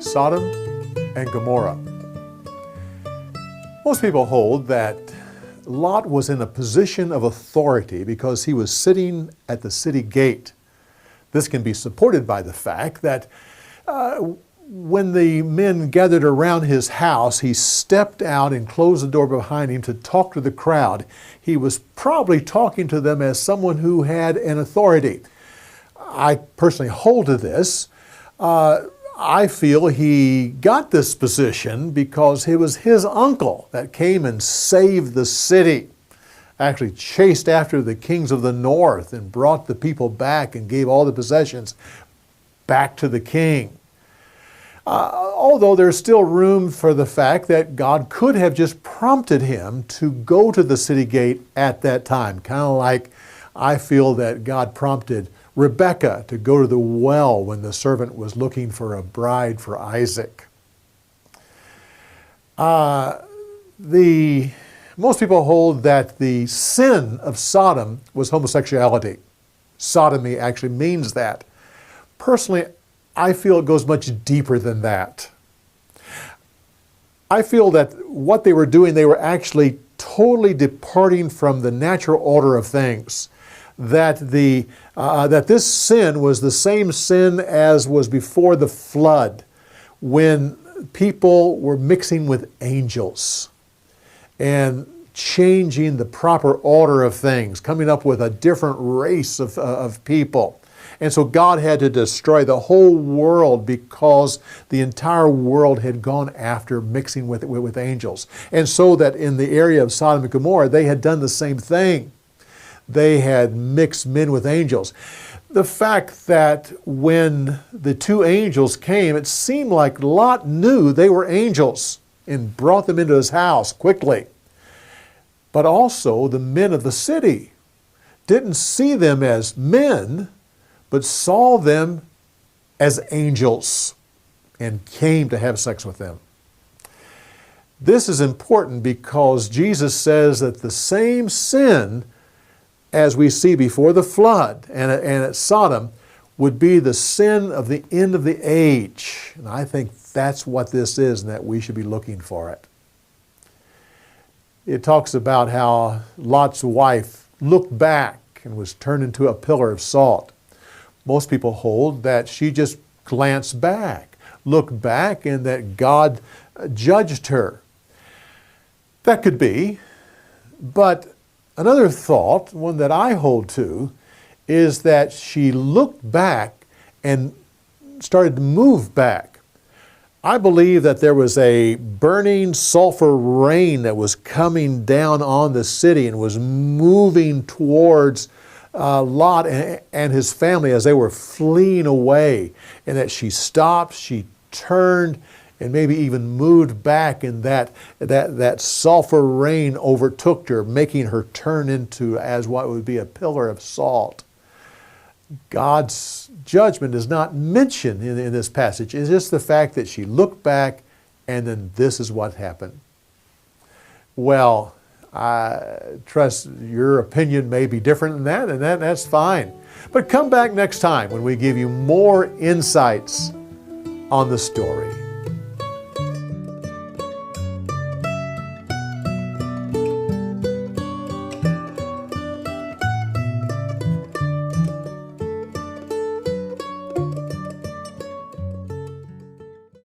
Sodom and Gomorrah. Most people hold that Lot was in a position of authority because he was sitting at the city gate. This can be supported by the fact that when the men gathered around his house, he stepped out and closed the door behind him to talk to the crowd. He was probably talking to them as someone who had an authority. I personally hold to this. I feel he got this position because it was his uncle that came and saved the city, actually chased after the kings of the north and brought the people back and gave all the possessions back to the king. Although there's still room for the fact that God could have just prompted him to go to the city gate at that time, kind of like I feel that God prompted Rebekah to go to the well when the servant was looking for a bride for Isaac. Most people hold that the sin of Sodom was homosexuality. Sodomy actually means that. Personally, I feel it goes much deeper than that. I feel that what they were doing, they were actually totally departing from the natural order of things. That this sin was the same sin as was before the flood, when people were mixing with angels and changing the proper order of things, coming up with a different race of people. And so God had to destroy the whole world because the entire world had gone after mixing with angels. And so that in the area of Sodom and Gomorrah, they had done the same thing. They had mixed men with angels. The fact that when the two angels came, it seemed like Lot knew they were angels and brought them into his house quickly. But also the men of the city didn't see them as men, but saw them as angels and came to have sex with them. This is important because Jesus says that the same sin as we see before the flood and at Sodom would be the sin of the end of the age. And I think that's what this is and that we should be looking for it. It talks about how Lot's wife looked back and was turned into a pillar of salt. Most people hold that she just glanced back, looked back, and that God judged her. That could be, but another thought, one that I hold to, is that she looked back and started to move back. I believe that there was a burning sulfur rain that was coming down on the city and was moving towards Lot and his family as they were fleeing away, and that she stopped, she turned, and maybe even moved back, and that sulfur rain overtook her, making her turn into as what would be a pillar of salt. God's judgment is not mentioned in this passage. It's just the fact that she looked back, and then this is what happened. Well, I trust your opinion may be different than that, and that's fine. But come back next time when we give you more insights on the story.